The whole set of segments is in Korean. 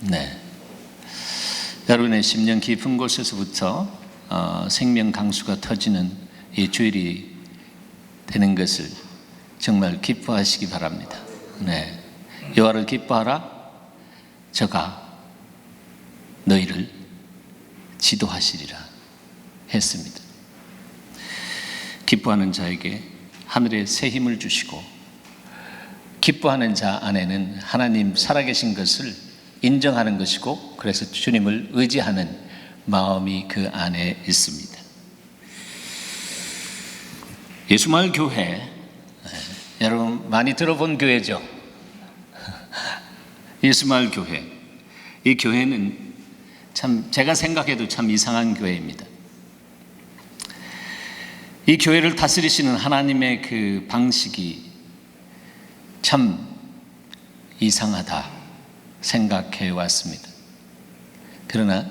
네. 여러분의 심령 깊은 곳에서부터 생명 강수가 터지는 이 주일이 되는 것을 정말 기뻐하시기 바랍니다. 네. 여호와를 기뻐하라. 저가 너희를 지도하시리라 했습니다. 기뻐하는 자에게 하늘의 새 힘을 주시고, 기뻐하는 자 안에는 하나님 살아계신 것을 인정하는 것이고, 그래서 주님을 의지하는 마음이 그 안에 있습니다. 예수마을 교회, 여러분 많이 들어본 교회죠? 예수마을 교회. 이 교회는 참 제가 생각해도 참 이상한 교회입니다. 이 교회를 다스리시는 하나님의 그 방식이 참 이상하다 생각해 왔습니다. 그러나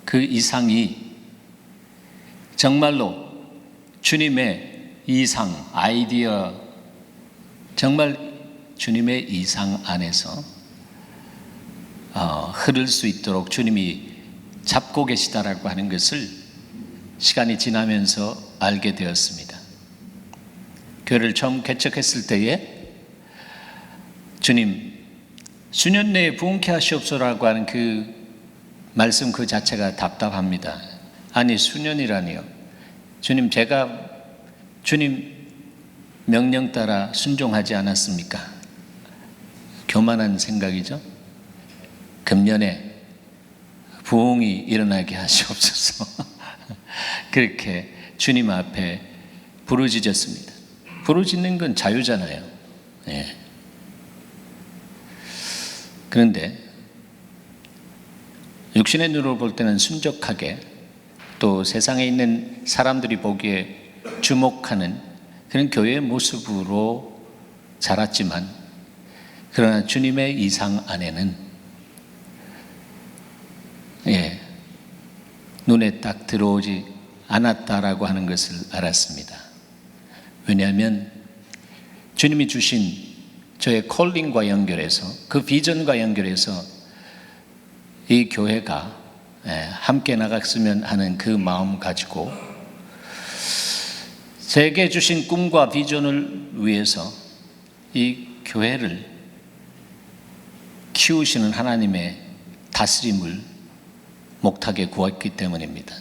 그 이상이 정말로 주님의 이상, 아이디어, 정말 주님의 이상 안에서 흐를 수 있도록 주님이 잡고 계시다라고 하는 것을 시간이 지나면서 알게 되었습니다. 교회를 처음 개척했을 때에 주님 수년 내에 부흥케 하시옵소서라고 하는 그 말씀 그 자체가 답답합니다. 아니 수년이라니요. 주님, 제가 주님 명령 따라 순종하지 않았습니까? 교만한 생각이죠. 금년에 부흥이 일어나게 하시옵소서. 그렇게 주님 앞에 부르짖었습니다. 부르짖는 건 자유잖아요. 예. 그런데 육신의 눈으로 볼 때는 순적하게, 또 세상에 있는 사람들이 보기에 주목하는 그런 교회의 모습으로 자랐지만, 그러나 주님의 이상 안에는 눈에 딱 들어오지 않았다라고 하는 것을 알았습니다. 왜냐하면 주님이 주신 저의 콜링과 연결해서, 그 비전과 연결해서 이 교회가 함께 나갔으면 하는 그 마음 가지고 제게 주신 꿈과 비전을 위해서 이 교회를 키우시는 하나님의 다스림을 목탁에 구했기 때문입니다.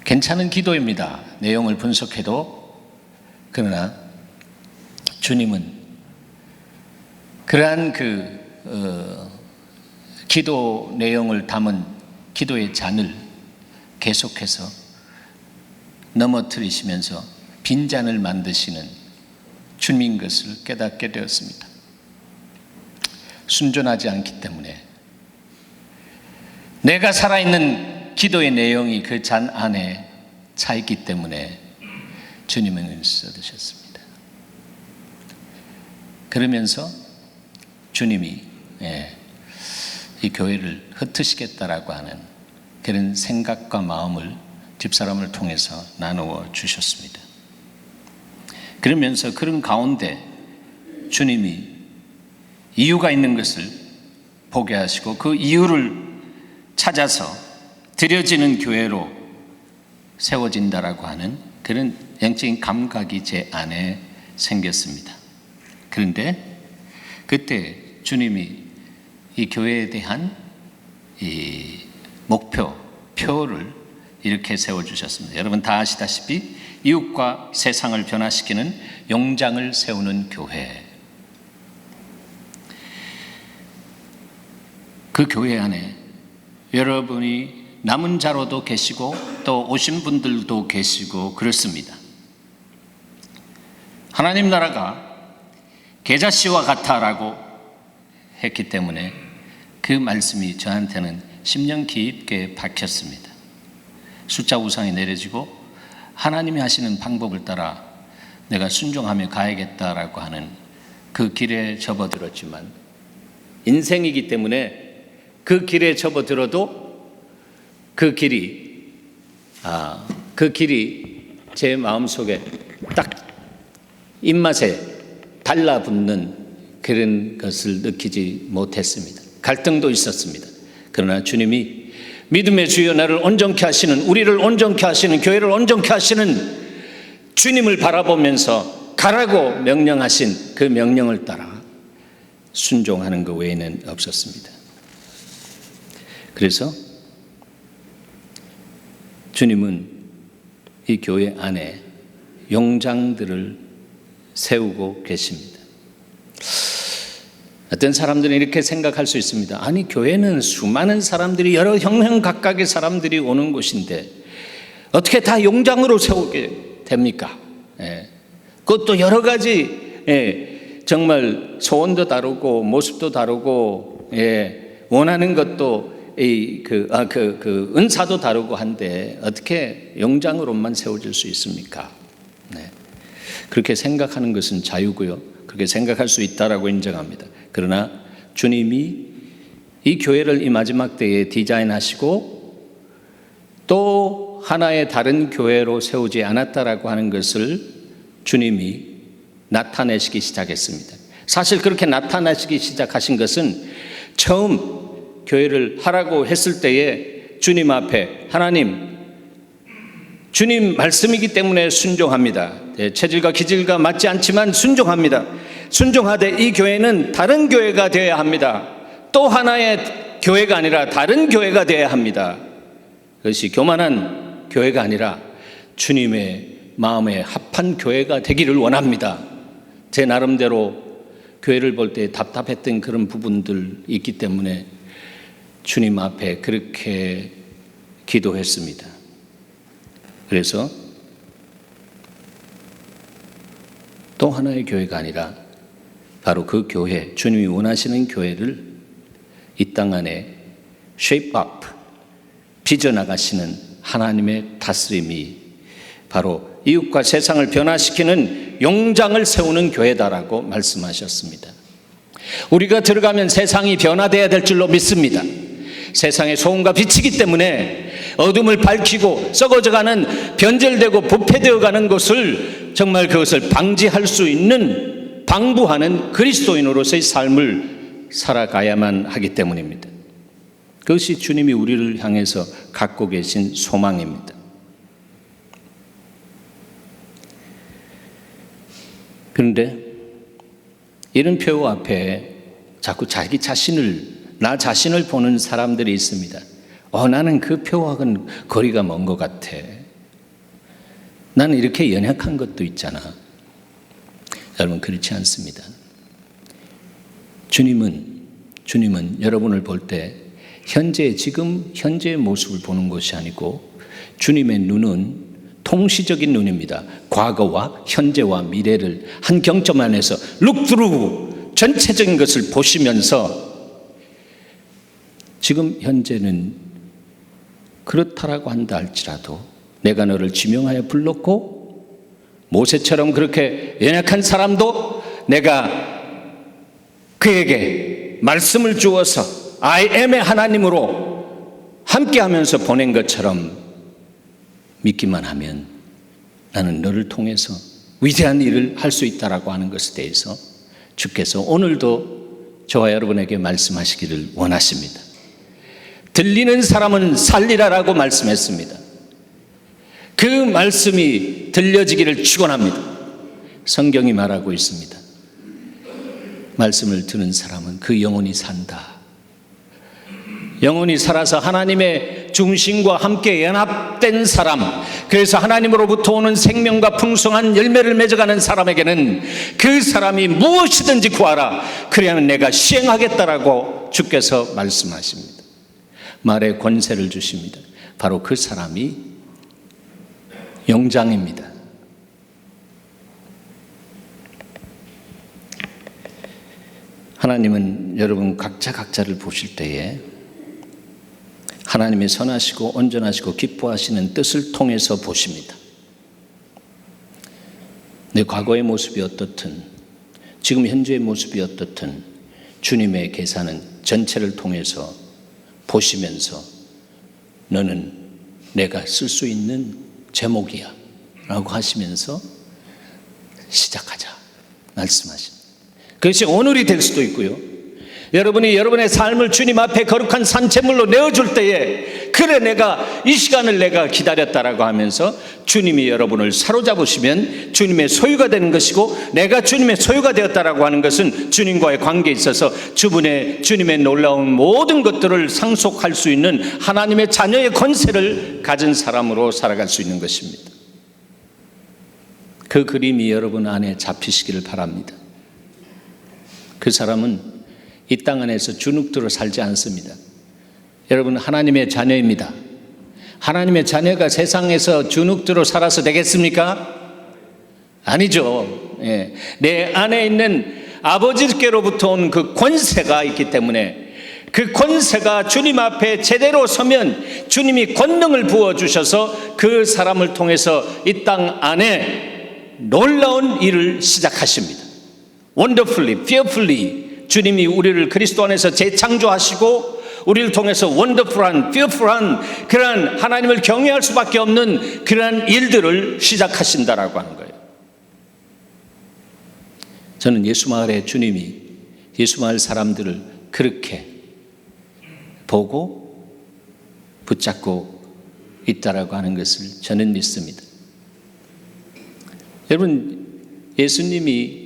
괜찮은 기도입니다. 내용을 분석해도. 그러나 주님은 그러한 기도 내용을 담은 기도의 잔을 계속해서 넘어뜨리시면서 빈잔을 만드시는 주님인 것을 깨닫게 되었습니다. 순전하지 않기 때문에, 내가 살아있는 기도의 내용이 그 잔 안에 차 있기 때문에 주님은 써드셨습니다. 그러면서 주님이 이 교회를 흩으시겠다라고 하는 그런 생각과 마음을 집사람을 통해서 나누어 주셨습니다. 그러면서 그런 가운데 주님이 이유가 있는 것을 보게 하시고, 그 이유를 찾아서 드려지는 교회로 세워진다라고 하는 그런 영적인 감각이 제 안에 생겼습니다. 그런데 그때 주님이 이 교회에 대한 이 표를 이렇게 세워주셨습니다. 여러분 다 아시다시피 이웃과 세상을 변화시키는 용장을 세우는 교회. 그 교회 안에 여러분이 남은 자로도 계시고 또 오신 분들도 계시고 그렇습니다. 하나님 나라가 계자씨와 같아라고 했기 때문에 그 말씀이 저한테는 심령 깊게 박혔습니다. 숫자 우상이 내려지고 하나님이 하시는 방법을 따라 내가 순종하며 가야겠다라고 하는 그 길에 접어들었지만, 인생이기 때문에 그 길에 접어들어도 그 길이 제 마음속에 딱 입맛에 달라붙는 그런 것을 느끼지 못했습니다. 갈등도 있었습니다. 그러나 주님이 믿음의 주여 나를 온전케 하시는, 우리를 온전케 하시는, 교회를 온전케 하시는 주님을 바라보면서 가라고 명령하신 그 명령을 따라 순종하는 것 외에는 없었습니다. 그래서 주님은 이 교회 안에 용장들을 세우고 계십니다. 어떤 사람들은 이렇게 생각할 수 있습니다. 아니, 교회는 수많은 사람들이, 여러 형형각각의 사람들이 오는 곳인데 어떻게 다 용장으로 세우게 됩니까? 그것도 여러 가지, 정말 소원도 다르고 모습도 다르고, 원하는 것도 은사도 다르고 한데 어떻게 용장으로만 세워질 수 있습니까? 그렇게 생각하는 것은 자유고요. 그렇게 생각할 수 있다라고 인정합니다. 그러나 주님이 이 교회를 이 마지막 때에 디자인하시고 또 하나의 다른 교회로 세우지 않았다라고 하는 것을 주님이 나타내시기 시작했습니다. 사실 그렇게 나타내시기 시작하신 것은 처음 교회를 하라고 했을 때에 주님 앞에, 하나님, 주님 말씀이기 때문에 순종합니다. 체질과 기질과 맞지 않지만 순종합니다. 순종하되 이 교회는 다른 교회가 되어야 합니다. 또 하나의 교회가 아니라 다른 교회가 되어야 합니다. 그것이 교만한 교회가 아니라 주님의 마음에 합한 교회가 되기를 원합니다. 제 나름대로 교회를 볼 때 답답했던 그런 부분들 있기 때문에 주님 앞에 그렇게 기도했습니다. 그래서 또 하나의 교회가 아니라 바로 그 교회, 주님이 원하시는 교회를 이 땅 안에 shape up, 빚어나가시는 하나님의 다스림이 바로 이웃과 세상을 변화시키는 용장을 세우는 교회다라고 말씀하셨습니다. 우리가 들어가면 세상이 변화되어야 될 줄로 믿습니다. 세상의 소음과 빛이기 때문에 어둠을 밝히고 썩어져가는, 변절되고 부패되어가는 것을, 정말 그것을 방지할 수 있는, 방부하는 그리스도인으로서의 삶을 살아가야만 하기 때문입니다. 그것이 주님이 우리를 향해서 갖고 계신 소망입니다. 그런데 이런 표어 앞에 자꾸 자기 자신을, 나 자신을 보는 사람들이 있습니다. 나는 그 표어하고는 거리가 먼 것 같아. 나는 이렇게 연약한 것도 있잖아. 여러분, 그렇지 않습니다. 주님은 여러분을 볼 때 지금 현재의 모습을 보는 것이 아니고 주님의 눈은 통시적인 눈입니다. 과거와 현재와 미래를 한 경점 안에서 look through 전체적인 것을 보시면서 지금 현재는 그렇다라고 한다 할지라도 내가 너를 지명하여 불렀고 모세처럼 그렇게 연약한 사람도 내가 그에게 말씀을 주어서 I am의 하나님으로 함께하면서 보낸 것처럼 믿기만 하면 나는 너를 통해서 위대한 일을 할 수 있다라고 하는 것에 대해서 주께서 오늘도 저와 여러분에게 말씀하시기를 원하십니다. 들리는 사람은 살리라라고 말씀했습니다. 그 말씀이 들려지기를 축원합니다. 성경이 말하고 있습니다. 말씀을 듣는 사람은 그 영혼이 산다. 영혼이 살아서 하나님의 중심과 함께 연합된 사람, 그래서 하나님으로부터 오는 생명과 풍성한 열매를 맺어가는 사람에게는 그 사람이 무엇이든지 구하라, 그래야는 내가 시행하겠다라고 주께서 말씀하십니다. 말에 권세를 주십니다. 바로 그 사람이 용장입니다. 하나님은 여러분 각자를 보실 때에 하나님의 선하시고 온전하시고 기뻐하시는 뜻을 통해서 보십니다. 내 과거의 모습이 어떻든 지금 현재의 모습이 어떻든 주님의 계산은 전체를 통해서 보시면서 너는 내가 쓸 수 있는 제목이야 라고 하시면서 시작하자 말씀하십니다. 그것이 오늘이 될 수도 있고요, 여러분이 여러분의 삶을 주님 앞에 거룩한 산채물로 내어줄 때에, 그래 내가 이 시간을 내가 기다렸다라고 하면서 주님이 여러분을 사로잡으시면 주님의 소유가 되는 것이고, 내가 주님의 소유가 되었다라고 하는 것은 주님과의 관계에 있어서 주님의 놀라운 모든 것들을 상속할 수 있는 하나님의 자녀의 권세를 가진 사람으로 살아갈 수 있는 것입니다. 그 그림이 여러분 안에 잡히시기를 바랍니다. 그 사람은 이 땅 안에서 주눅들어 살지 않습니다. 여러분, 하나님의 자녀입니다. 하나님의 자녀가 세상에서 주눅들어 살아서 되겠습니까? 아니죠. 예. 내 안에 있는 아버지께로부터 온 그 권세가 있기 때문에, 그 권세가 주님 앞에 제대로 서면 주님이 권능을 부어주셔서 그 사람을 통해서 이 땅 안에 놀라운 일을 시작하십니다. Wonderfully, fearfully 주님이 우리를 그리스도 안에서 재창조하시고, 우리를 통해서 원더풀한, fearful한 그러한 하나님을 경외할 수밖에 없는 그러한 일들을 시작하신다라고 하는 거예요. 저는 예수마을의 주님이 예수마을 사람들을 그렇게 보고 붙잡고 있다라고 하는 것을 저는 믿습니다. 여러분, 예수님이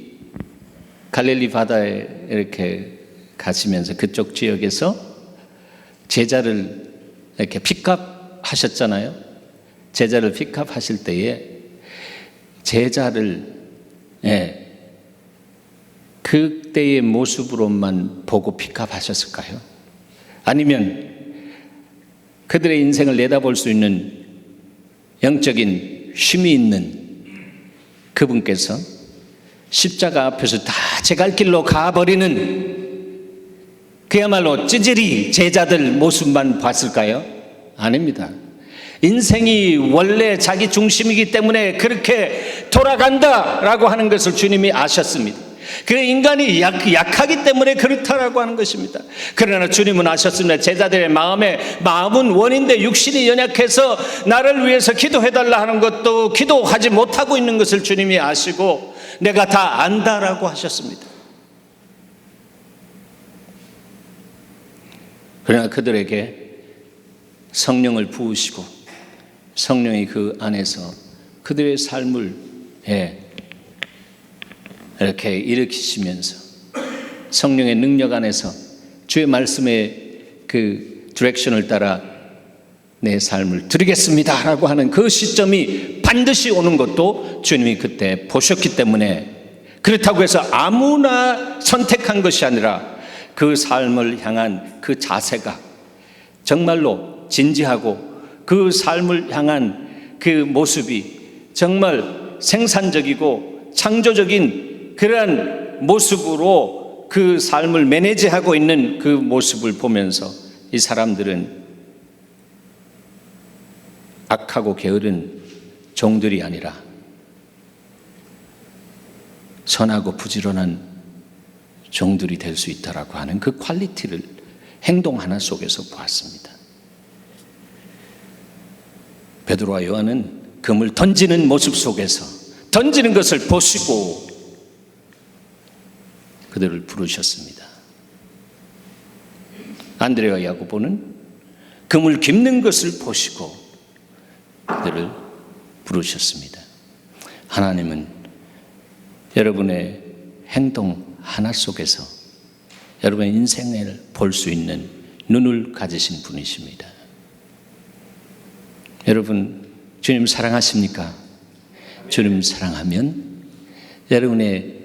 갈릴리 바다에 이렇게 가시면서 그쪽 지역에서 제자를 이렇게 픽업하셨잖아요. 제자를 픽업하실 때에 제자를 그때의 모습으로만 보고 픽업하셨을까요? 아니면 그들의 인생을 내다볼 수 있는 영적인 힘이 있는 그분께서 십자가 앞에서 다 제 갈 길로 가버리는 그야말로 찌질이 제자들 모습만 봤을까요? 아닙니다. 인생이 원래 자기 중심이기 때문에 그렇게 돌아간다라고 하는 것을 주님이 아셨습니다. 그 인간이 약하기 때문에 그렇다라고 하는 것입니다. 그러나 주님은 아셨습니다. 제자들의 마음은 원인데 육신이 연약해서 나를 위해서 기도해달라 하는 것도 기도하지 못하고 있는 것을 주님이 아시고 내가 다 안다라고 하셨습니다. 그러나 그들에게 성령을 부으시고 성령이 그 안에서 그들의 삶을 이렇게 일으키시면서 성령의 능력 안에서 주의 말씀의 그 디렉션을 따라 내 삶을 드리겠습니다 라고 하는 그 시점이 반드시 오는 것도 주님이 그때 보셨기 때문에, 그렇다고 해서 아무나 선택한 것이 아니라 그 삶을 향한 그 자세가 정말로 진지하고 그 삶을 향한 그 모습이 정말 생산적이고 창조적인 그러한 모습으로 그 삶을 매니지하고 있는 그 모습을 보면서 이 사람들은 악하고 게으른 종들이 아니라 선하고 부지런한 종들이 될 수 있다라고 하는 그 퀄리티를 행동 하나 속에서 보았습니다. 베드로와 요한은 금을 던지는 모습 속에서 던지는 것을 보시고 그들을 부르셨습니다. 안드레와 야고보는 금을 깁는 것을 보시고 그들을 부르셨습니다. 하나님은 여러분의 행동 하나 속에서 여러분의 인생을 볼 수 있는 눈을 가지신 분이십니다. 여러분, 주님 사랑하십니까? 주님 사랑하면 여러분의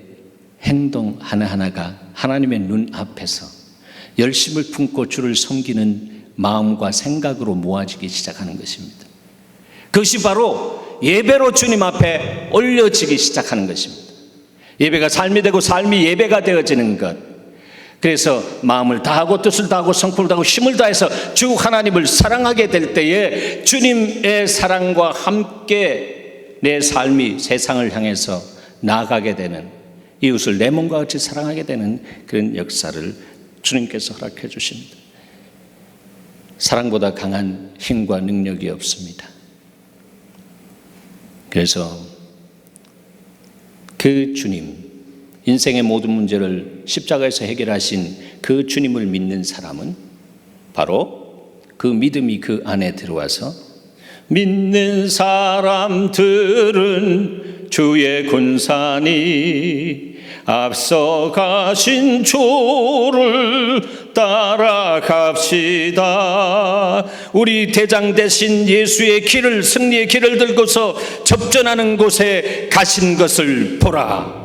행동 하나하나가 하나님의 눈 앞에서 열심을 품고 주를 섬기는 마음과 생각으로 모아지기 시작하는 것입니다. 그것이 바로 예배로 주님 앞에 올려지기 시작하는 것입니다. 예배가 삶이 되고 삶이 예배가 되어지는 것. 그래서 마음을 다하고 뜻을 다하고 성품을 다하고 힘을 다해서 주 하나님을 사랑하게 될 때에 주님의 사랑과 함께 내 삶이 세상을 향해서 나아가게 되는, 이웃을 내 몸과 같이 사랑하게 되는 그런 역사를 주님께서 허락해 주십니다. 사랑보다 강한 힘과 능력이 없습니다. 그래서 그 주님, 인생의 모든 문제를 십자가에서 해결하신 그 주님을 믿는 사람은 바로 그 믿음이 그 안에 들어와서 믿는 사람들은 주의 군산이 앞서가신 주를 따라갑시다. 우리 대장 되신 예수의 길을, 승리의 길을 들고서 접전하는 곳에 가신 것을 보라.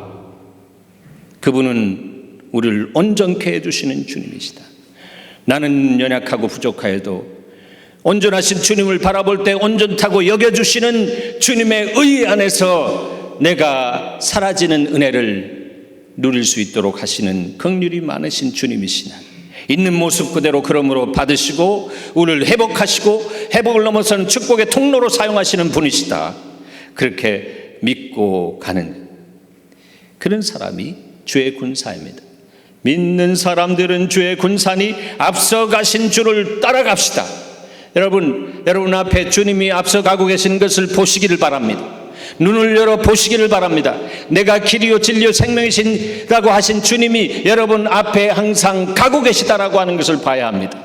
그분은 우리를 온전케 해주시는 주님이시다. 나는 연약하고 부족하여도 온전하신 주님을 바라볼 때 온전하고 여겨주시는 주님의 의 안에서 내가 사라지는 은혜를 누릴 수 있도록 하시는 긍휼이 많으신 주님이시나, 있는 모습 그대로 그러므로 받으시고 우리를 회복하시고 회복을 넘어서는 축복의 통로로 사용하시는 분이시다. 그렇게 믿고 가는 그런 사람이 주의 군사입니다. 믿는 사람들은 주의 군산이 앞서가신 주를 따라갑시다. 여러분 앞에 주님이 앞서가고 계신 것을 보시기를 바랍니다. 눈을 열어 보시기를 바랍니다. 내가 길이요 진리요 생명이시라고 하신 주님이 여러분 앞에 항상 가고 계시다라고 하는 것을 봐야 합니다.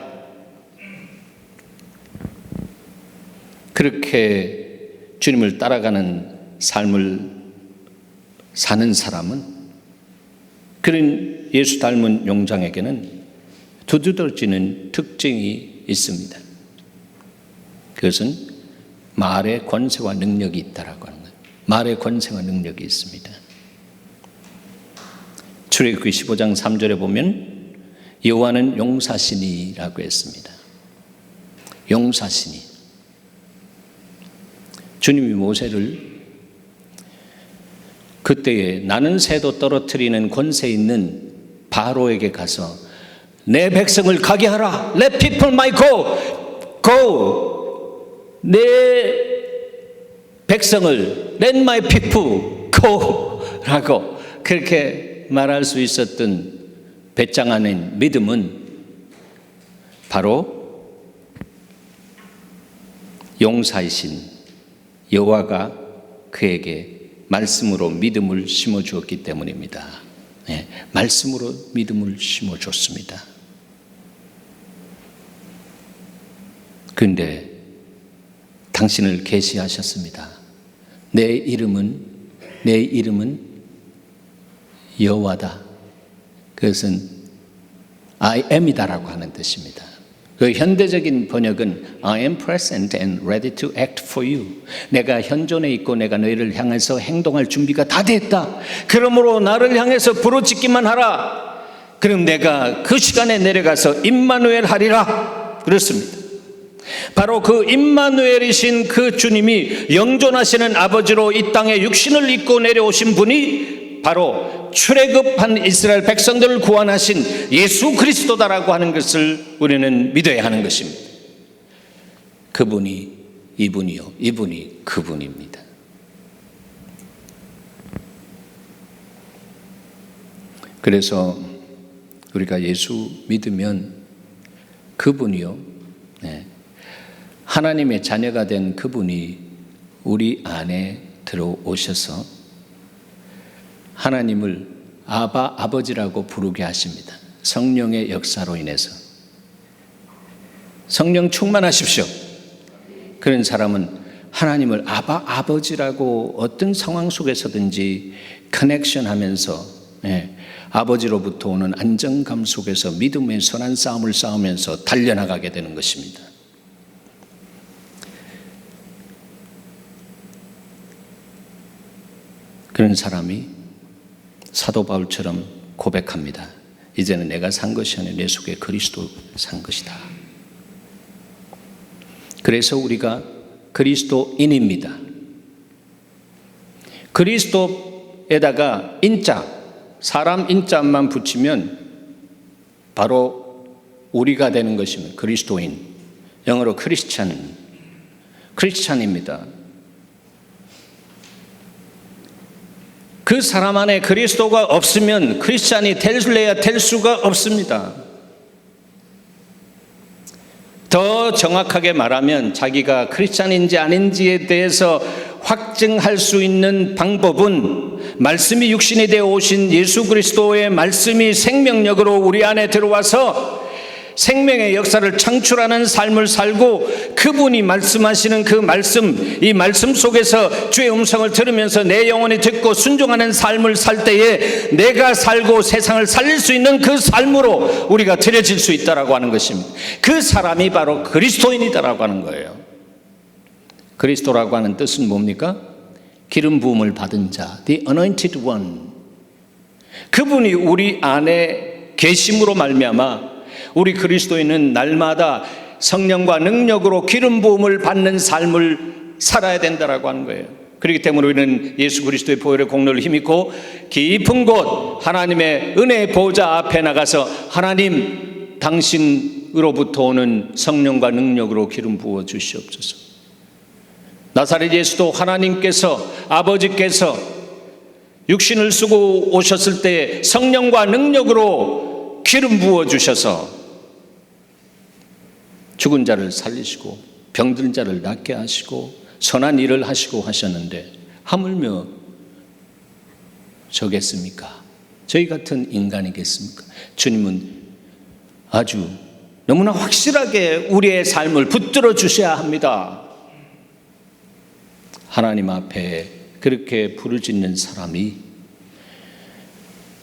그렇게 주님을 따라가는 삶을 사는 사람은, 그런 예수 닮은 용장에게는 두드러지는 특징이 있습니다. 그것은 말의 권세와 능력이 있다라고 하는 거예요. 말의 권세와 능력이 있습니다. 출애굽기 15장 3절에 보면 여호와는 용사시니라고 했습니다. 용사시니. 주님이 모세를 그때에 나는 새도 떨어뜨리는 권세 있는 바로에게 가서 내 백성을 가게 하라. Let people my go. 내 백성을 Let my people go 라고 그렇게 말할 수 있었던 배짱 아닌 믿음은 바로 용사이신 여호와가 그에게 말씀으로 믿음을 심어주었기 때문입니다. 네, 말씀으로 믿음을 심어줬습니다. 그런데 당신을 계시하셨습니다. 내 이름은 여호와다. 그것은 I am이다라고 하는 뜻입니다. 그 현대적인 번역은 I am present and ready to act for you. 내가 현존에 있고 내가 너희를 향해서 행동할 준비가 다 됐다. 그러므로 나를 향해서 부르짖기만 하라. 그럼 내가 그 시간에 내려가서 임마누엘 하리라. 그렇습니다. 바로 그 임마누엘이신 그 주님이 영존하시는 아버지로 이 땅에 육신을 입고 내려오신 분이 바로 출애굽한 이스라엘 백성들을 구원하신 예수 그리스도다라고 하는 것을 우리는 믿어야 하는 것입니다. 그분이 이분이요, 이분이 그분입니다. 그래서 우리가 예수 믿으면 그분이요, 하나님의 자녀가 된 그분이 우리 안에 들어오셔서 하나님을 아바 아버지라고 부르게 하십니다. 성령의 역사로 인해서. 성령 충만하십시오. 그런 사람은 하나님을 아바 아버지라고 어떤 상황 속에서든지 커넥션 하면서 아버지로부터 오는 안정감 속에서 믿음의 선한 싸움을 싸우면서 달려나가게 되는 것입니다. 그런 사람이 사도 바울처럼 고백합니다. 이제는 내가 산 것이 아니라 내 속에 그리스도 산 것이다. 그래서 우리가 그리스도인입니다. 그리스도에다가 인자, 사람 인자만 붙이면 바로 우리가 되는 것입니다. 그리스도인, 영어로 크리스찬입니다. 그 사람 안에 그리스도가 없으면 크리스찬이 될래야 될 수가 없습니다. 더 정확하게 말하면 자기가 크리스찬인지 아닌지에 대해서 확증할 수 있는 방법은 말씀이 육신이 되어 오신 예수 그리스도의 말씀이 생명력으로 우리 안에 들어와서 생명의 역사를 창출하는 삶을 살고, 그분이 말씀하시는 그 말씀, 이 말씀 속에서 주의 음성을 들으면서 내 영혼이 듣고 순종하는 삶을 살 때에 내가 살고 세상을 살릴 수 있는 그 삶으로 우리가 들여질 수 있다라고 하는 것입니다. 그 사람이 바로 그리스도인이다라고 하는 거예요. 그리스도라고 하는 뜻은 뭡니까? 기름 부음을 받은 자, the anointed one. 그분이 우리 안에 계심으로 말미암아 우리 그리스도인은 날마다 성령과 능력으로 기름 부음을 받는 삶을 살아야 된다라고 하는 거예요. 그렇기 때문에 우리는 예수 그리스도의 보혈의 공로를 힘입고 깊은 곳 하나님의 은혜의 보좌 앞에 나가서 하나님 당신으로부터 오는 성령과 능력으로 기름 부어 주시옵소서. 나사렛 예수도 하나님께서, 아버지께서 육신을 쓰고 오셨을 때 성령과 능력으로 기름 부어 주셔서 죽은 자를 살리시고 병든 자를 낫게 하시고 선한 일을 하시고 하셨는데, 하물며 저겠습니까? 저희 같은 인간이겠습니까? 주님은 아주 너무나 확실하게 우리의 삶을 붙들어 주셔야 합니다. 하나님 앞에 그렇게 부르짖는 사람이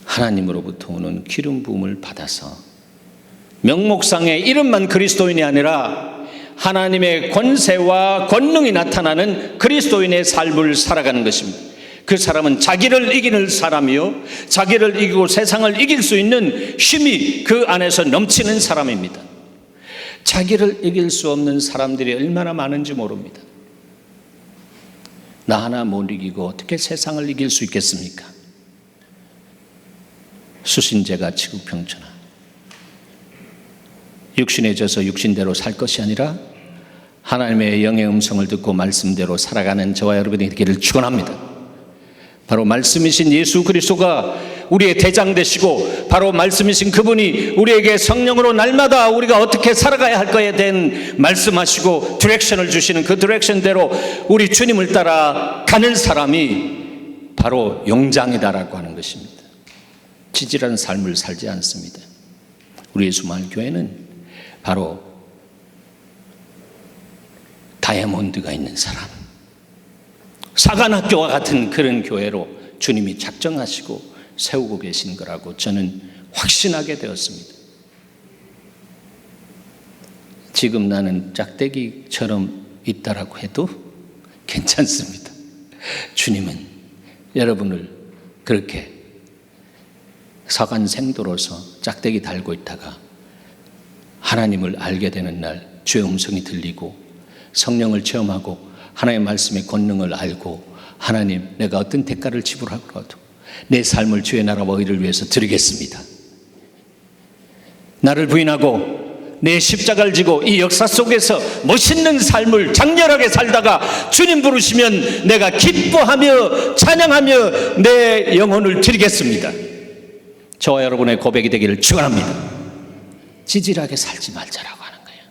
하나님으로부터 오는 기름 부음을 받아서 명목상의 이름만 그리스도인이 아니라 하나님의 권세와 권능이 나타나는 그리스도인의 삶을 살아가는 것입니다. 그 사람은 자기를 이기는 사람이요, 자기를 이기고 세상을 이길 수 있는 힘이 그 안에서 넘치는 사람입니다. 자기를 이길 수 없는 사람들이 얼마나 많은지 모릅니다. 나 하나 못 이기고 어떻게 세상을 이길 수 있겠습니까? 수신제가 지구평천하. 육신에 져서 육신대로 살 것이 아니라 하나님의 영의 음성을 듣고 말씀대로 살아가는 저와 여러분이 되기를 축원합니다. 바로 말씀이신 예수 그리스도가 우리의 대장 되시고, 바로 말씀이신 그분이 우리에게 성령으로 날마다 우리가 어떻게 살아가야 할 거에 대한 말씀하시고 디렉션을 주시는 그 디렉션대로 우리 주님을 따라 가는 사람이 바로 용장이다라고 하는 것입니다. 지질한 삶을 살지 않습니다. 우리 예수마을교회는 바로 다이아몬드가 있는 사람, 사관학교와 같은 그런 교회로 주님이 작정하시고 세우고 계신 거라고 저는 확신하게 되었습니다. 지금 나는 짝대기처럼 있다라고 해도 괜찮습니다. 주님은 여러분을 그렇게 서간생도로서 짝대기 달고 있다가 하나님을 알게 되는 날, 주의 음성이 들리고 성령을 체험하고 하나님의 말씀의 권능을 알고, 하나님 내가 어떤 대가를 지불하더라도 내 삶을 주의 나라와 의를 위해서 드리겠습니다. 나를 부인하고 내 십자가를 지고 이 역사 속에서 멋있는 삶을 장렬하게 살다가 주님 부르시면 내가 기뻐하며 찬양하며 내 영혼을 드리겠습니다. 저와 여러분의 고백이 되기를 축원합니다. 지질하게 살지 말자라고 하는 거예요.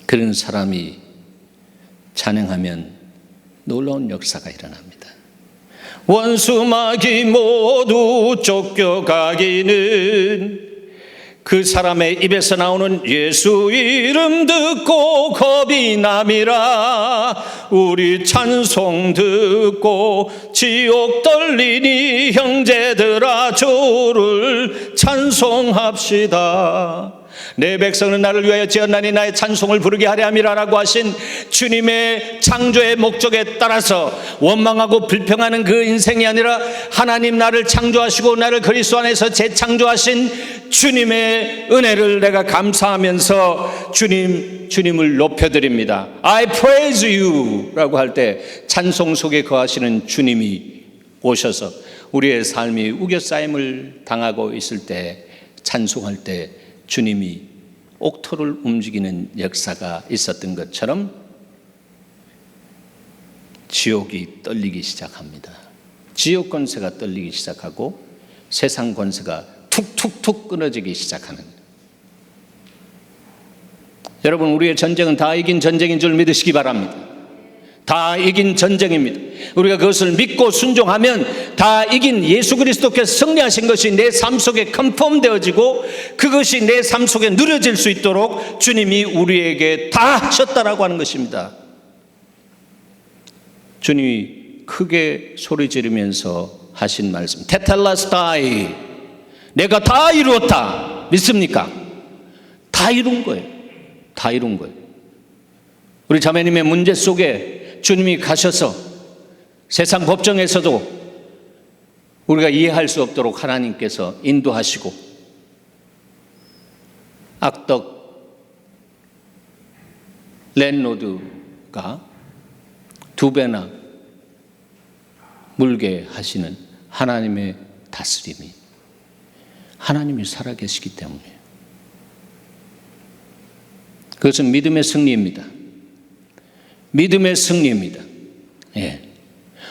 그런 사람이 찬양하면 놀라운 역사가 일어납니다. 원수마귀 모두 쫓겨가기는 그 사람의 입에서 나오는 예수 이름 듣고 겁이 남이라. 우리 찬송 듣고 지옥 떨리니 형제들아 주를 찬송합시다. 내 백성은 나를 위하여 지었나니 나의 찬송을 부르게 하려 함이라라고 하신 주님의 창조의 목적에 따라서 원망하고 불평하는 그 인생이 아니라, 하나님 나를 창조하시고 나를 그리스도 안에서 재창조하신 주님의 은혜를 내가 감사하면서 주님을 높여드립니다. I praise you 라고 할 때 찬송 속에 거하시는 주님이 오셔서 우리의 삶이 우겨싸임을 당하고 있을 때 찬송할 때 주님이 옥토를 움직이는 역사가 있었던 것처럼 지옥이 떨리기 시작합니다. 지옥 권세가 떨리기 시작하고 세상 권세가 툭툭툭 끊어지기 시작하는, 여러분, 우리의 전쟁은 다 이긴 전쟁인 줄 믿으시기 바랍니다. 다 이긴 전쟁입니다. 우리가 그것을 믿고 순종하면 다 이긴 예수 그리스도께서 승리하신 것이 내 삶 속에 컨펌되어지고 그것이 내 삶 속에 누려질 수 있도록 주님이 우리에게 다 하셨다라고 하는 것입니다. 주님이 크게 소리 지르면서 하신 말씀, 테텔라스타이, 내가 다 이루었다. 믿습니까? 다 이룬 거예요. 다 이룬 거예요. 우리 자매님의 문제 속에 주님이 가셔서 세상 법정에서도 우리가 이해할 수 없도록 하나님께서 인도하시고, 악덕 랜로드가 2배나 물게 하시는 하나님의 다스림이, 하나님이 살아계시기 때문이에요. 그것은 믿음의 승리입니다. 믿음의 승리입니다. 예.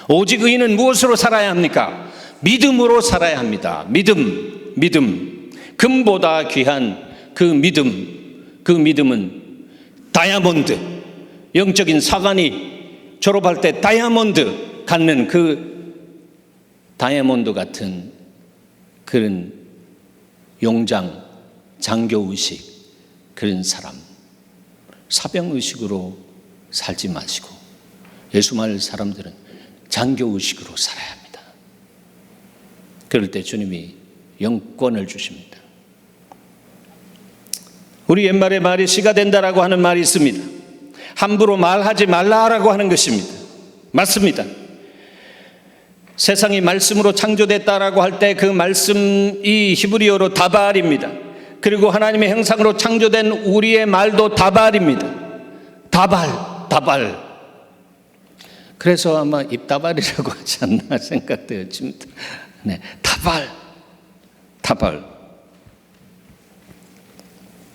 오직 의인은 무엇으로 살아야 합니까? 믿음으로 살아야 합니다. 믿음. 금보다 귀한 그 믿음은 다이아몬드, 영적인 사관이 졸업할 때 다이아몬드 갖는 그 다이아몬드 같은 그런 용장, 장교의식, 그런 사람, 사병의식으로 살지 마시고 예수 믿는 사람들은 장교의식으로 살아야 합니다. 그럴 때 주님이 영권을 주십니다. 우리 옛말에 말이 씨가 된다라고 하는 말이 있습니다. 함부로 말하지 말라라고 하는 것입니다. 맞습니다. 세상이 말씀으로 창조됐다라고 할 때 그 말씀이 히브리어로 다발입니다. 그리고 하나님의 형상으로 창조된 우리의 말도 다발입니다. 다발. 그래서 아마 입다발이라고 하지 않나 생각되어집니다. 네, 다발.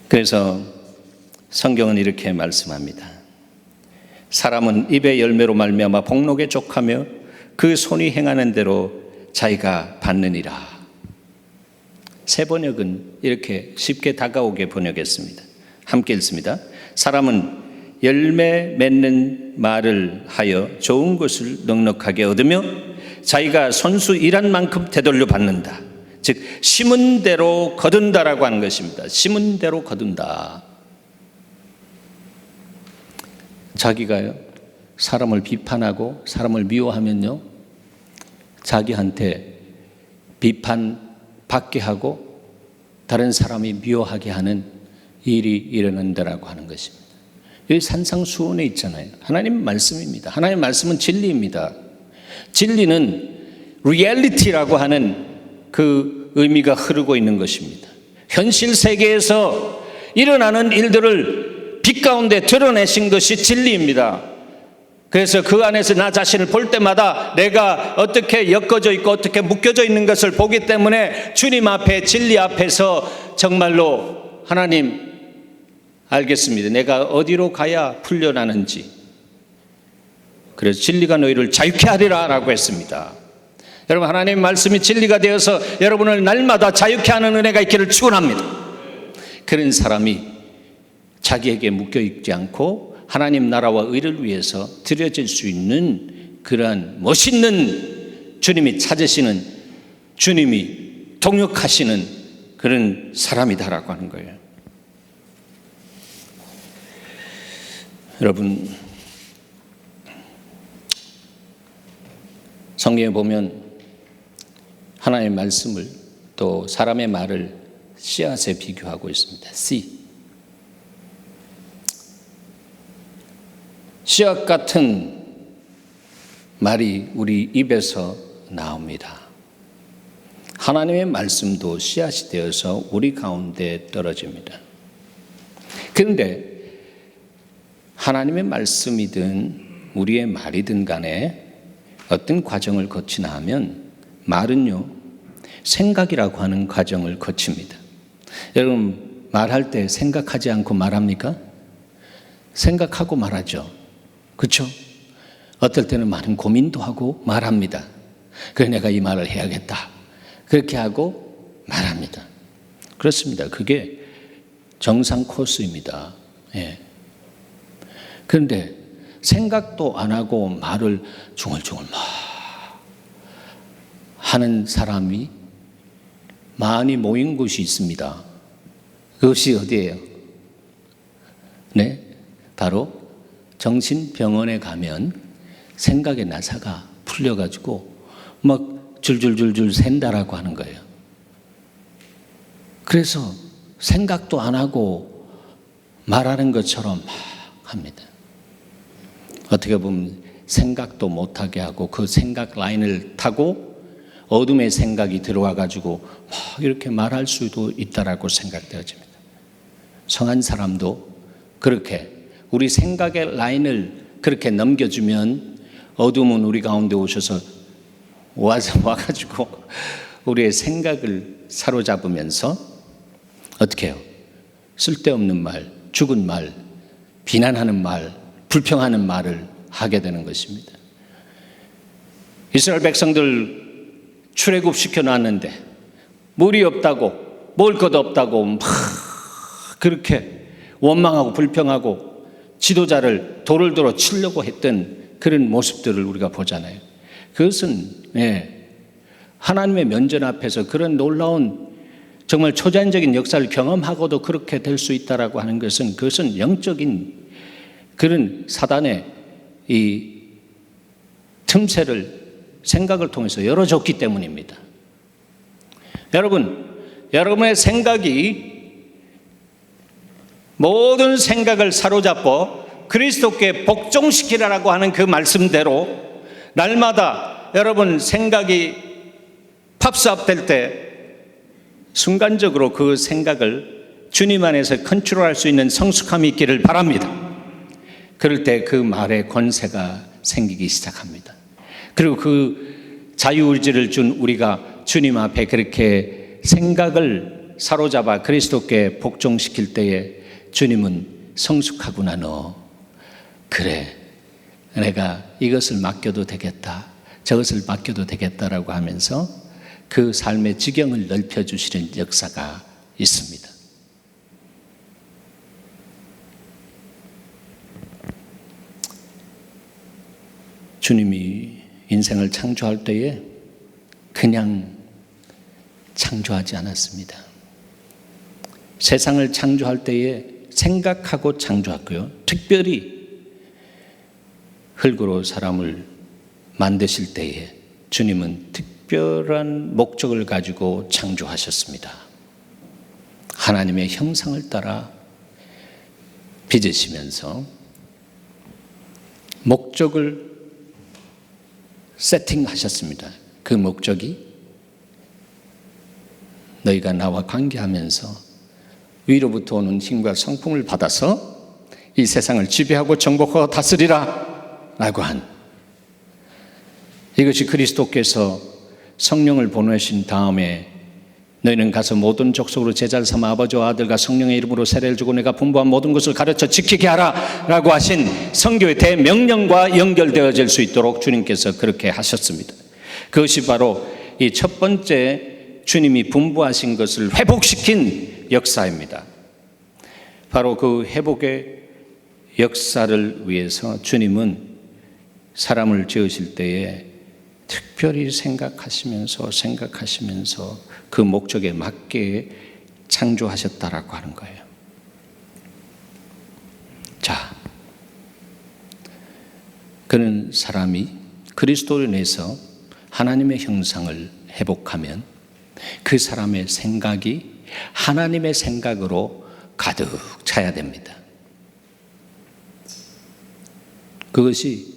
그래서 성경은 이렇게 말씀합니다. 사람은 입의 열매로 말미암아 복록에 족하며 그 손이 행하는 대로 자기가 받느니라. 새 번역은 이렇게 쉽게 다가오게 번역했습니다. 함께 읽습니다. 사람은 열매 맺는 말을 하여 좋은 것을 넉넉하게 얻으며 자기가 손수 일한 만큼 되돌려 받는다. 즉 심은 대로 거둔다라고 하는 것입니다. 심은 대로 거둔다. 자기가요, 사람을 비판하고 사람을 미워하면요, 자기한테 비판받게 하고 다른 사람이 미워하게 하는 일이 일어난다라고 하는 것입니다. 여기 산상수훈에 있잖아요. 하나님 말씀입니다. 하나님 말씀은 진리입니다. 진리는 리얼리티라고 하는 그 의미가 흐르고 있는 것입니다. 현실 세계에서 일어나는 일들을 빛 가운데 드러내신 것이 진리입니다. 그래서 그 안에서 나 자신을 볼 때마다 내가 어떻게 엮어져 있고 어떻게 묶여져 있는 것을 보기 때문에 주님 앞에, 진리 앞에서 정말로 하나님 알겠습니다. 내가 어디로 가야 풀려나는지. 그래서 진리가 너희를 자유케 하리라 라고 했습니다. 여러분, 하나님의 말씀이 진리가 되어서 여러분을 날마다 자유케 하는 은혜가 있기를 축원합니다. 그런 사람이 자기에게 묶여있지 않고 하나님 나라와 의를 위해서 드려질 수 있는 그러한 멋있는, 주님이 찾으시는, 주님이 동역하시는 그런 사람이다라고 하는 거예요. 여러분, 성경에 보면 하나님의 말씀을 또 사람의 말을 씨앗에 비교하고 있습니다. 씨앗 같은 말이 우리 입에서 나옵니다. 하나님의 말씀도 씨앗이 되어서 우리 가운데 떨어집니다. 그런데 하나님의 말씀이든 우리의 말이든 간에 어떤 과정을 거치나 하면 말은요, 생각이라고 하는 과정을 거칩니다. 여러분, 말할 때 생각하지 않고 말합니까? 생각하고 말하죠. 그렇죠? 어떨 때는 많은 고민도 하고 말합니다. 그래, 내가 이 말을 해야겠다. 그렇게 하고 말합니다. 그렇습니다. 그게 정상 코스입니다. 예. 그런데 생각도 안 하고 말을 중얼중얼 막 하는 사람이 많이 모인 곳이 있습니다. 그것이 어디예요? 네, 바로 정신병원에 가면 생각의 나사가 풀려가지고 막 줄줄줄줄 샌다라고 하는 거예요. 그래서 생각도 안 하고 말하는 것처럼 막 합니다. 어떻게 보면 생각도 못하게 하고 그 생각 라인을 타고 어둠의 생각이 들어와 가지고 막 이렇게 말할 수도 있다라고 생각되어집니다. 성한 사람도 그렇게 우리 생각의 라인을 그렇게 넘겨주면 어둠은 우리 가운데 오셔서 와가지고 우리의 생각을 사로잡으면서 어떻게 해요? 쓸데없는 말, 죽은 말, 비난하는 말, 불평하는 말을 하게 되는 것입니다. 이스라엘 백성들 출애굽 시켜놨는데 물이 없다고 먹을 것 없다고 막 그렇게 원망하고 불평하고 지도자를 돌을 들어 치려고 했던 그런 모습들을 우리가 보잖아요. 그것은 하나님의 면전 앞에서 그런 놀라운 정말 초자연적인 역사를 경험하고도 그렇게 될 수 있다라고 하는 것은 그것은 영적인 그런 사단의 이 틈새를 생각을 통해서 열어줬기 때문입니다. 여러분, 여러분의 생각이 모든 생각을 사로잡고 그리스도께 복종시키라라고 하는 그 말씀대로 날마다 여러분 생각이 팝스업 될 때 순간적으로 그 생각을 주님 안에서 컨트롤할 수 있는 성숙함이 있기를 바랍니다. 그럴 때 그 말에 권세가 생기기 시작합니다. 그리고 그 자유의지를 준 우리가 주님 앞에 그렇게 생각을 사로잡아 그리스도께 복종시킬 때에 주님은 성숙하구나 너. 그래, 내가 이것을 맡겨도 되겠다, 저것을 맡겨도 되겠다라고 하면서 그 삶의 지경을 넓혀주시는 역사가 있습니다. 주님이 인생을 창조할 때에 그냥 창조하지 않았습니다. 세상을 창조할 때에 생각하고 창조했고요. 특별히 흙으로 사람을 만드실 때에 주님은 특별한 목적을 가지고 창조하셨습니다. 하나님의 형상을 따라 빚으시면서 목적을 세팅하셨습니다. 그 목적이 너희가 나와 관계하면서 위로부터 오는 힘과 성품을 받아서 이 세상을 지배하고 정복하고 다스리라 라고 한, 이것이 그리스도께서 성령을 보내신 다음에 너희는 가서 모든 족속으로 제자를 삼아 아버지와 아들과 성령의 이름으로 세례를 주고 내가 분부한 모든 것을 가르쳐 지키게 하라 라고 하신 성교의 대명령과 연결되어질 수 있도록 주님께서 그렇게 하셨습니다. 그것이 바로 이 첫 번째 주님이 분부하신 것을 회복시킨 역사입니다. 바로 그 회복의 역사를 위해서 주님은 사람을 지으실 때에 특별히 생각하시면서 그 목적에 맞게 창조하셨다라고 하는 거예요. 자, 그런 사람이 그리스도로 인해서 하나님의 형상을 회복하면 그 사람의 생각이 하나님의 생각으로 가득 차야 됩니다. 그것이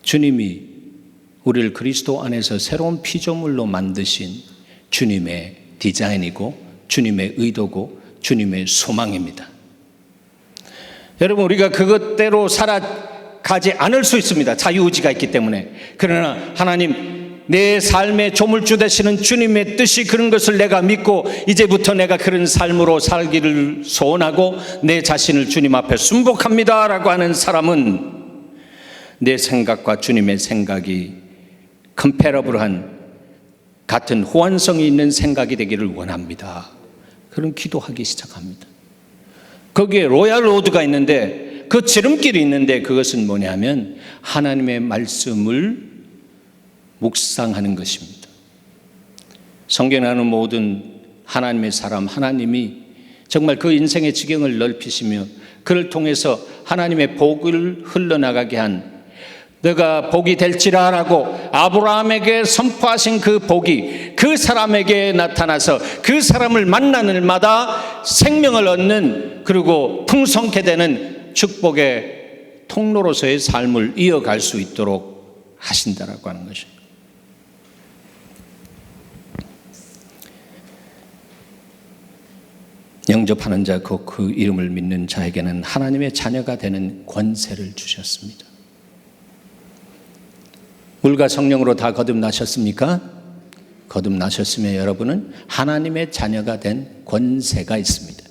주님이 우리를 그리스도 안에서 새로운 피조물로 만드신 주님의 디자인이고 주님의 의도고 주님의 소망입니다. 여러분, 우리가 그것대로 살아가지 않을 수 있습니다. 자유의지가 있기 때문에. 그러나 하나님, 내 삶의 조물주 되시는 주님의 뜻이 그런 것을 내가 믿고 이제부터 내가 그런 삶으로 살기를 소원하고 내 자신을 주님 앞에 순복합니다 라고 하는 사람은 내 생각과 주님의 생각이 컴패러블한 같은 호환성이 있는 생각이 되기를 원합니다. 그런 기도하기 시작합니다. 거기에 로얄 로드가 있는데 그 지름길이 있는데 그것은 뭐냐면 하나님의 말씀을 묵상하는 것입니다. 성경에 나오는 모든 하나님의 사람, 하나님이 정말 그 인생의 지경을 넓히시며 그를 통해서 하나님의 복을 흘러나가게 한, 너가 복이 될지라라고 아브라함에게 선포하신 그 복이 그 사람에게 나타나서 그 사람을 만나는 일마다 생명을 얻는, 그리고 풍성케 되는 축복의 통로로서의 삶을 이어갈 수 있도록 하신다라고 하는 것입니다. 영접하는 자, 그 이름을 믿는 자에게는 하나님의 자녀가 되는 권세를 주셨습니다. 물과 성령으로 다 거듭나셨습니까? 거듭나셨으면 여러분은 하나님의 자녀가 된 권세가 있습니다.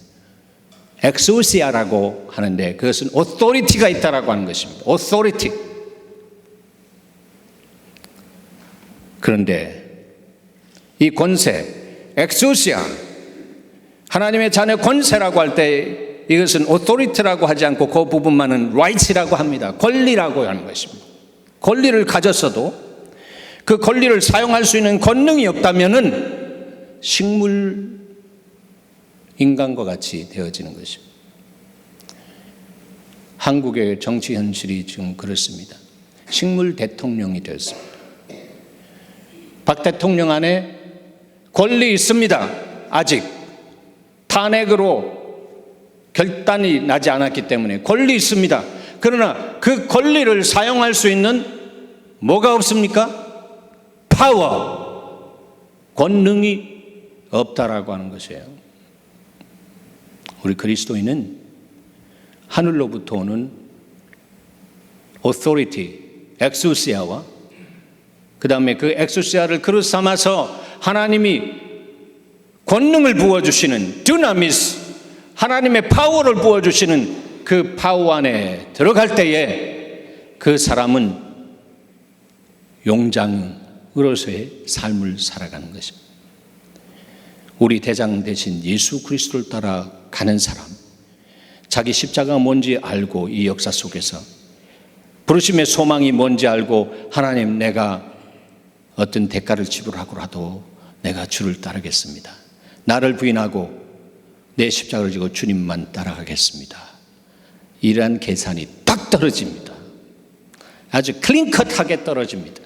엑소시아라고 하는데 그것은 오토리티가 있다라고 하는 것입니다. 오토리티. 그런데 이 권세, 엑소시아, 하나님의 자녀 권세라고 할 때 이것은 오토리티라고 하지 않고 그 부분만은 rights라고 합니다. 권리라고 하는 것입니다. 권리를 가졌어도 그 권리를 사용할 수 있는 권능이 없다면은 식물 인간과 같이 되어지는 것입니다. 한국의 정치 현실이 지금 그렇습니다. 식물 대통령이 되었습니다. 박 대통령 안에 권리 있습니다. 아직 탄핵으로 결단이 나지 않았기 때문에 권리 있습니다. 그러나 그 권리를 사용할 수 있는 뭐가 없습니까? 파워, 권능이 없다라고 하는 것이에요. 우리 그리스도인은 하늘로부터 오는 authority, 엑소시아와 그 다음에 그 엑소시아를 그릇 삼아서 하나님이 권능을 부어주시는 두나미스, 하나님의 파워를 부어주시는 그 파워 안에 들어갈 때에 그 사람은 용장으로서의 삶을 살아가는 것입니다. 우리 대장 대신 예수 그리스도를 따라 가는 사람, 자기 십자가가 뭔지 알고 이 역사 속에서 부르심의 소망이 뭔지 알고 하나님, 내가 어떤 대가를 지불하고라도 내가 주를 따르겠습니다. 나를 부인하고 내 십자가를 지고 주님만 따라가겠습니다. 이러한 계산이 딱 떨어집니다. 아주 클린컷하게 떨어집니다.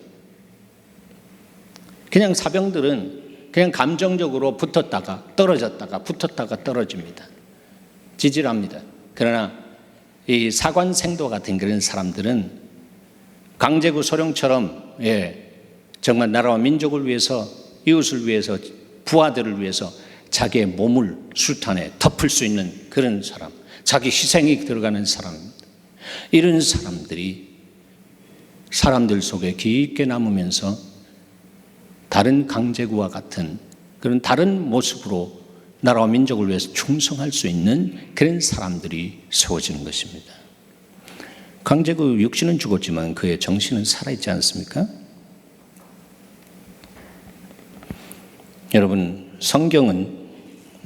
그냥 사병들은 그냥 감정적으로 붙었다가 떨어졌다가 붙었다가 떨어집니다. 지질합니다. 그러나 이 사관생도 같은 그런 사람들은 강제구 소령처럼 정말 나라와 민족을 위해서, 이웃을 위해서, 부하들을 위해서 자기의 몸을 술탄에 덮을 수 있는 그런 사람, 자기 희생이 들어가는 사람입니다. 이런 사람들이 사람들 속에 깊게 남으면서 다른 강제구와 같은 그런 다른 모습으로 나라와 민족을 위해서 충성할 수 있는 그런 사람들이 세워지는 것입니다. 강제구 육신은 죽었지만 그의 정신은 살아있지 않습니까? 여러분, 성경은,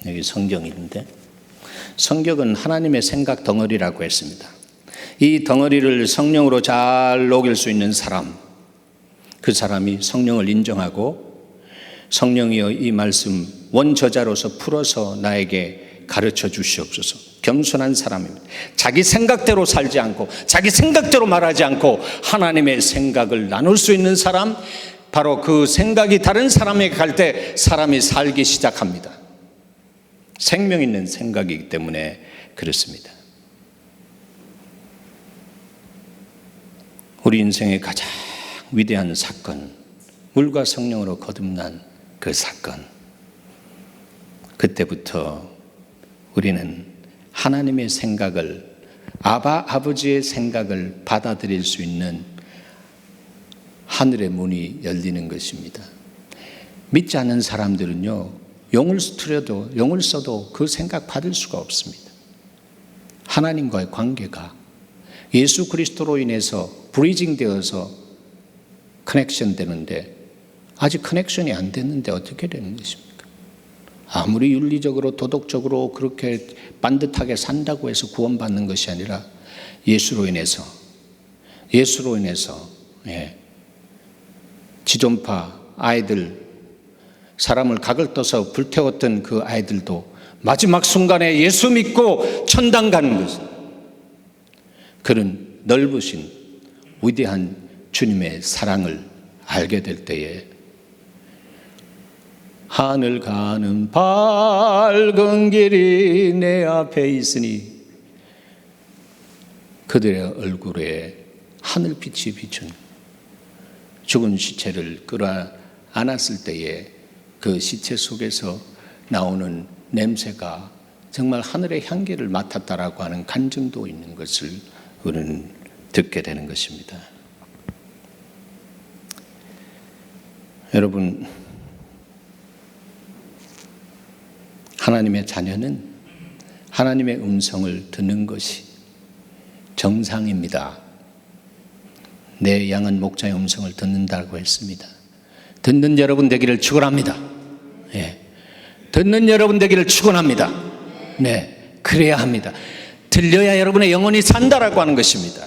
여기 성경인데, 성경은 하나님의 생각 덩어리라고 했습니다. 이 덩어리를 성령으로 잘 녹일 수 있는 사람, 그 사람이 성령을 인정하고 성령이여 이 말씀 원저자로서 풀어서 나에게 가르쳐 주시옵소서. 겸손한 사람입니다. 자기 생각대로 살지 않고 자기 생각대로 말하지 않고 하나님의 생각을 나눌 수 있는 사람, 바로 그 생각이 다른 사람에게 갈 때 사람이 살기 시작합니다. 생명 있는 생각이기 때문에 그렇습니다. 우리 인생의 가장 위대한 사건, 물과 성령으로 거듭난 그 사건, 그때부터 우리는 하나님의 생각을, 아버지의 생각을 받아들일 수 있는 하늘의 문이 열리는 것입니다. 믿지 않는 사람들은요, 용을 써도 그 생각 받을 수가 없습니다. 하나님과의 관계가 예수 그리스도로 인해서 브리징 되어서 커넥션 되는데, 아직 커넥션이 안 됐는데 어떻게 되는 것입니까? 아무리 윤리적으로 도덕적으로 그렇게 반듯하게 산다고 해서 구원받는 것이 아니라 예수로 인해서 지존파 아이들, 사람을 각을 떠서 불태웠던 그 아이들도 마지막 순간에 예수 믿고 천당 가는 것은 그런 넓으신 위대한 주님의 사랑을 알게 될 때에 하늘 가는 밝은 길이 내 앞에 있으니 그들의 얼굴에 하늘빛이 비춘 죽은 시체를 끌어안았을 때에 그 시체 속에서 나오는 냄새가 정말 하늘의 향기를 맡았다라고 하는 간증도 있는 것을 우리는 듣게 되는 것입니다. 여러분, 하나님의 자녀는 하나님의 음성을 듣는 것이 정상입니다. 내 양은 목자의 음성을 듣는다고 했습니다. 듣는 여러분 되기를 축원합니다. 듣는 여러분 되기를 축원합니다. 네, 그래야 합니다. 들려야 여러분의 영혼이 산다라고 하는 것입니다.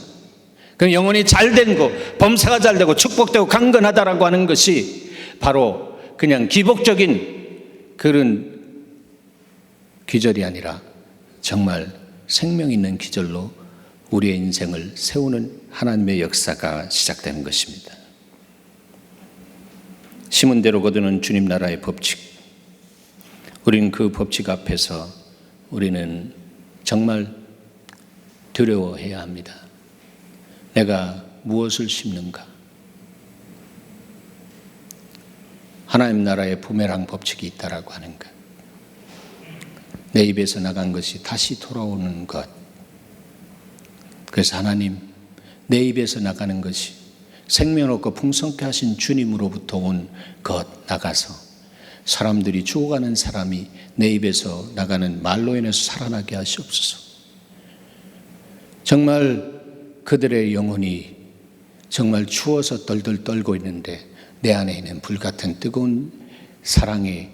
그 영혼이 잘된 거, 범사가 잘되고 축복되고 강건하다라고 하는 것이 바로 그냥 기복적인 그런 기절이 아니라 정말 생명 있는 기절로 우리의 인생을 세우는 하나님의 역사가 시작되는 것입니다. 심은 대로 거두는 주님 나라의 법칙, 우리는 그 법칙 앞에서 우리는 정말 두려워해야 합니다. 내가 무엇을 심는가? 하나님 나라의 부메랑 법칙이 있다라고 하는 것, 내 입에서 나간 것이 다시 돌아오는 것. 그래서 하나님, 내 입에서 나가는 것이 생명 없고 풍성케 하신 주님으로부터 온 것 나가서 사람들이 죽어가는 사람이 내 입에서 나가는 말로 인해서 살아나게 하시옵소서. 정말 그들의 영혼이 정말 추워서 덜덜 떨고 있는데 내 안에 있는 불같은 뜨거운 사랑에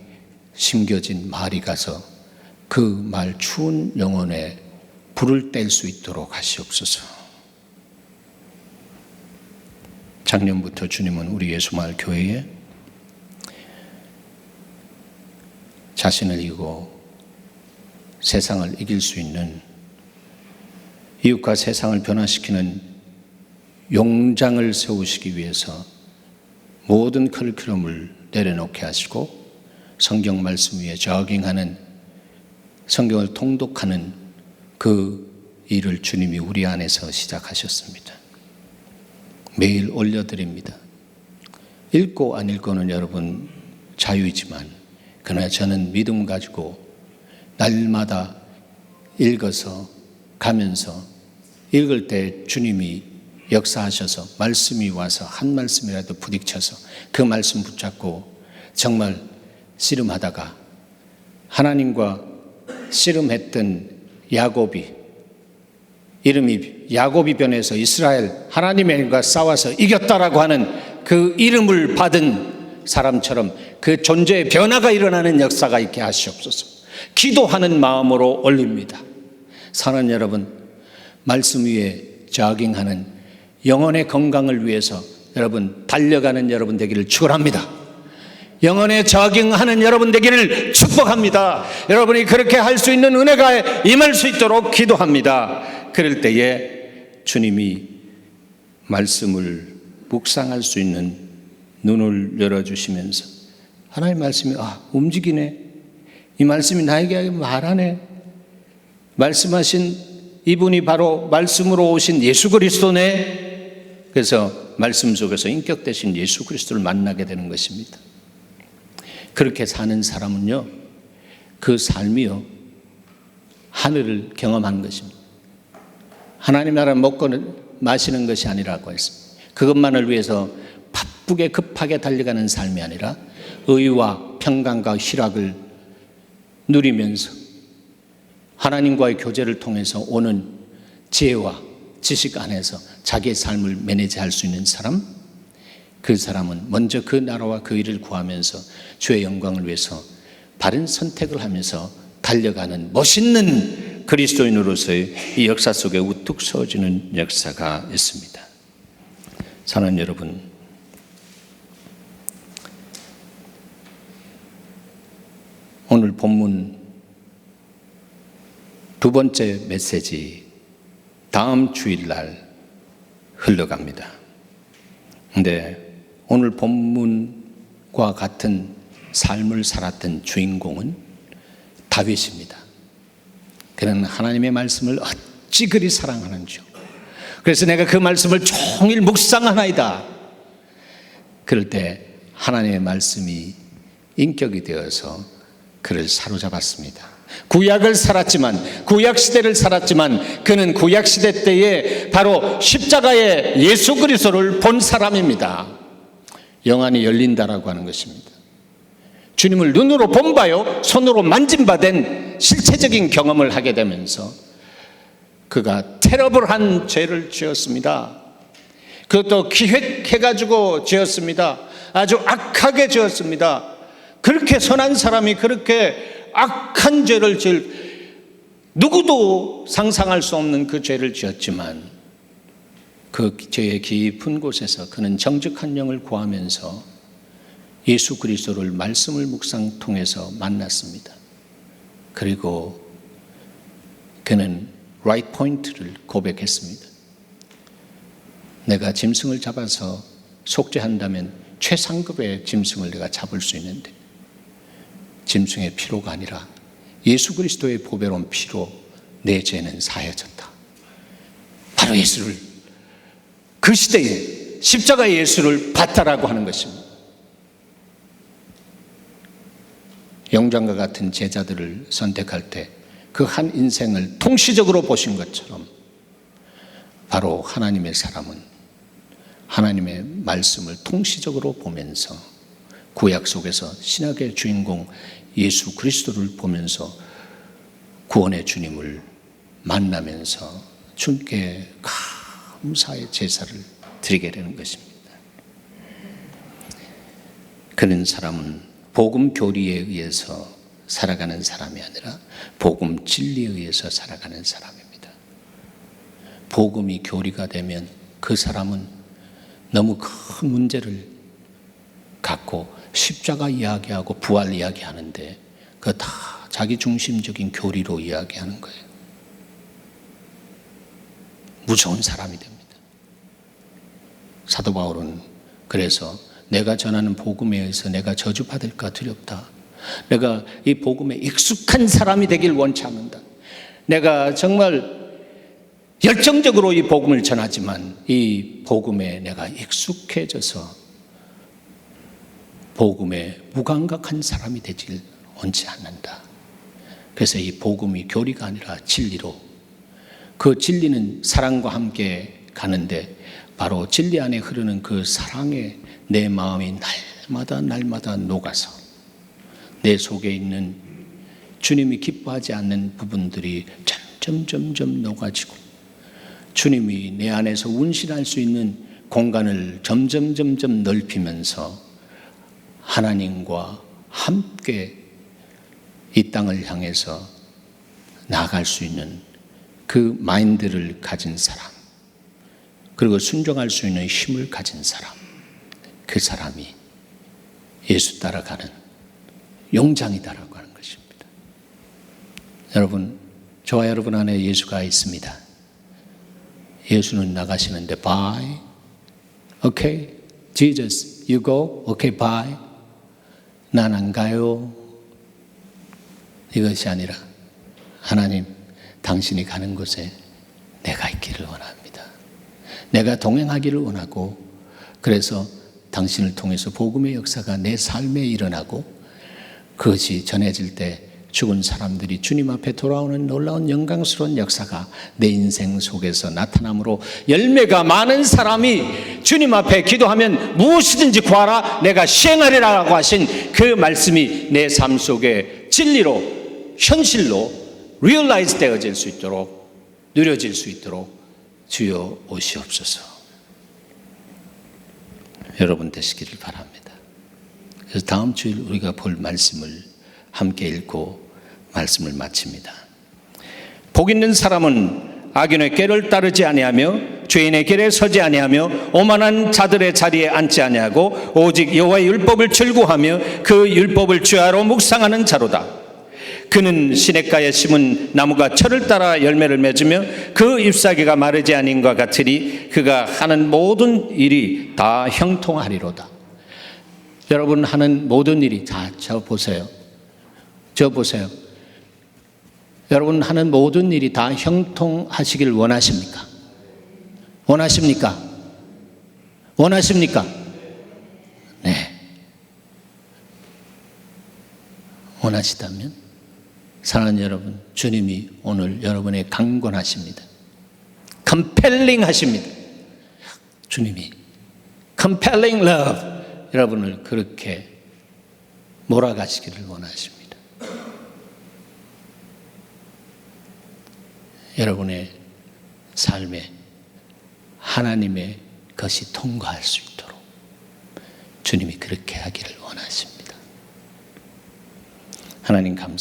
심겨진 말이 가서 그 말 추운 영혼에 불을 뗄 수 있도록 하시옵소서. 작년부터 주님은 우리 예수마을 교회에 자신을 이기고 세상을 이길 수 있는 이웃과 세상을 변화시키는 용장을 세우시기 위해서 모든 커리큘럼을 내려놓게 하시고 성경 말씀 위에 저깅하는, 성경을 통독하는 그 일을 주님이 우리 안에서 시작하셨습니다. 매일 올려드립니다. 읽고 안 읽고는 여러분 자유이지만, 그러나 저는 믿음 가지고 날마다 읽어서 가면서 읽을 때 주님이 역사하셔서 말씀이 와서 한 말씀이라도 부딪혀서 그 말씀 붙잡고 정말 씨름하다가 하나님과 씨름했던 야곱이, 이름이 야곱이 변해서 이스라엘, 하나님과 싸워서 이겼다라고 하는 그 이름을 받은 사람처럼 그 존재의 변화가 일어나는 역사가 있게 하시옵소서. 기도하는 마음으로 올립니다. 사랑하는 여러분, 말씀 위에 저깅하는 영혼의 건강을 위해서 여러분 달려가는 여러분 되기를 축원합니다. 영혼에 저깅하는 여러분 되기를 축복합니다. 여러분이 그렇게 할 수 있는 은혜가 임할 수 있도록 기도합니다. 그럴 때에 주님이 말씀을 묵상할 수 있는 눈을 열어주시면서 하나님 말씀이 움직이네, 이 말씀이 나에게 말하네, 말씀하신 이분이 바로 말씀으로 오신 예수 그리스도네. 그래서 말씀 속에서 인격 대신 예수 그리스도를 만나게 되는 것입니다. 그렇게 사는 사람은요, 그 삶이요 하늘을 경험하는 것입니다. 하나님 나라 먹고 마시는 것이 아니라고 했습니다. 그것만을 위해서 바쁘게 급하게 달려가는 삶이 아니라 의와 평강과 희락을 누리면서 하나님과의 교제를 통해서 오는 지혜와 지식 안에서 자기의 삶을 매니지할 수 있는 사람, 그 사람은 먼저 그 나라와 그 일을 구하면서 주의 영광을 위해서 바른 선택을 하면서 달려가는 멋있는 그리스도인으로서의 이 역사 속에 우뚝 서어지는 역사가 있습니다. 사랑하는 여러분, 오늘 본문 두 번째 메시지 다음 주일날 흘러갑니다. 근데 오늘 본문과 같은 삶을 살았던 주인공은 다윗입니다. 그는 하나님의 말씀을 어찌 그리 사랑하는지요. 그래서 내가 그 말씀을 종일 묵상하나이다. 그럴 때 하나님의 말씀이 인격이 되어서 그를 사로잡았습니다. 구약을 살았지만, 구약 시대를 살았지만 그는 구약 시대 때에 바로 십자가의 예수 그리스도를 본 사람입니다. 영안이 열린다라고 하는 것입니다. 주님을 눈으로 본 바요, 손으로 만진 바 된 실체적인 경험을 하게 되면서 그가 테러블한 죄를 지었습니다. 그것도 기획해가지고 지었습니다. 아주 악하게 지었습니다. 그렇게 선한 사람이 그렇게 악한 죄를 누구도 상상할 수 없는 그 죄를 지었지만 그 죄의 깊은 곳에서 그는 정직한 영을 구하면서 예수 그리스도를 말씀을 묵상 통해서 만났습니다. 그리고 그는 라이트 포인트를 고백했습니다. 내가 짐승을 잡아서 속죄한다면 최상급의 짐승을 내가 잡을 수 있는데 짐승의 피로가 아니라 예수 그리스도의 보배로운 피로 내 죄는 사해졌다. 바로 예수를, 그 시대에 십자가의 예수를 봤다라고 하는 것입니다. 영장과 같은 제자들을 선택할 때 그 한 인생을 통시적으로 보신 것처럼 바로 하나님의 사람은 하나님의 말씀을 통시적으로 보면서 구약 속에서 신약의 주인공 예수 그리스도를 보면서 구원의 주님을 만나면서 주님께 감사의 제사를 드리게 되는 것입니다. 그런 사람은 복음 교리에 의해서 살아가는 사람이 아니라 복음 진리에 의해서 살아가는 사람입니다. 복음이 교리가 되면 그 사람은 너무 큰 문제를 갖고 십자가 이야기하고 부활 이야기하는데 그거 다 자기 중심적인 교리로 이야기하는 거예요. 무서운 사람이 됩니다. 사도 바울은 그래서 내가 전하는 복음에 의해서 내가 저주받을까 두렵다. 내가 이 복음에 익숙한 사람이 되길 원치 않는다. 내가 정말 열정적으로 이 복음을 전하지만 이 복음에 내가 익숙해져서 복음에 무감각한 사람이 되질 원치 않는다. 그래서 이 복음이 교리가 아니라 진리로, 그 진리는 사랑과 함께 가는데 바로 진리 안에 흐르는 그 사랑에 내 마음이 날마다 녹아서 내 속에 있는 주님이 기뻐하지 않는 부분들이 점점 녹아지고 주님이 내 안에서 운신할 수 있는 공간을 점점 넓히면서 하나님과 함께 이 땅을 향해서 나아갈 수 있는 그 마인드를 가진 사람, 그리고 순종할 수 있는 힘을 가진 사람, 그 사람이 예수 따라가는 용장이다라고 하는 것입니다. 여러분, 저와 여러분 안에 예수가 있습니다. 예수는 나가시는데 bye, okay, Jesus, you go, okay, bye. 난 안 가요. 이것이 아니라 하나님, 당신이 가는 곳에 내가 있기를 원합니다. 내가 동행하기를 원하고, 그래서 당신을 통해서 복음의 역사가 내 삶에 일어나고 그것이 전해질 때 죽은 사람들이 주님 앞에 돌아오는 놀라운 영광스러운 역사가 내 인생 속에서 나타남으로 열매가 많은 사람이 주님 앞에 기도하면 무엇이든지 구하라 내가 시행하리라고 하신 그 말씀이 내 삶 속에 진리로, 현실로 리얼라이즈 되어질 수 있도록, 누려질 수 있도록 주여 오시옵소서. 여러분 되시기를 바랍니다. 그래서 다음 주일 우리가 볼 말씀을 함께 읽고 말씀을 마칩니다. 복 있는 사람은 악인의 꾀를 따르지 아니하며 죄인의 길에 서지 아니하며 오만한 자들의 자리에 앉지 아니하고 오직 여호와의 율법을 즐거워하며 그 율법을 주야로 묵상하는 자로다. 그는 시냇가에 심은 나무가 철을 따라 열매를 맺으며 그 잎사귀가 마르지 아니함과 같으니 그가 하는 모든 일이 다 형통하리로다. 여러분 하는 모든 일이 다 저 보세요. 여러분 하는 모든 일이 다 형통하시길 원하십니까? 원하십니까? 네. 원하시다면 사랑하는 여러분, 주님이 오늘 여러분의 강권하십니다. compelling 하십니다. 주님이 compelling love 여러분을 그렇게 몰아가시기를 원하십니다. 여러분의 삶에 하나님의 것이 통과할 수 있도록 주님이 그렇게 하기를 원하십니다. 하나님 감사합니다.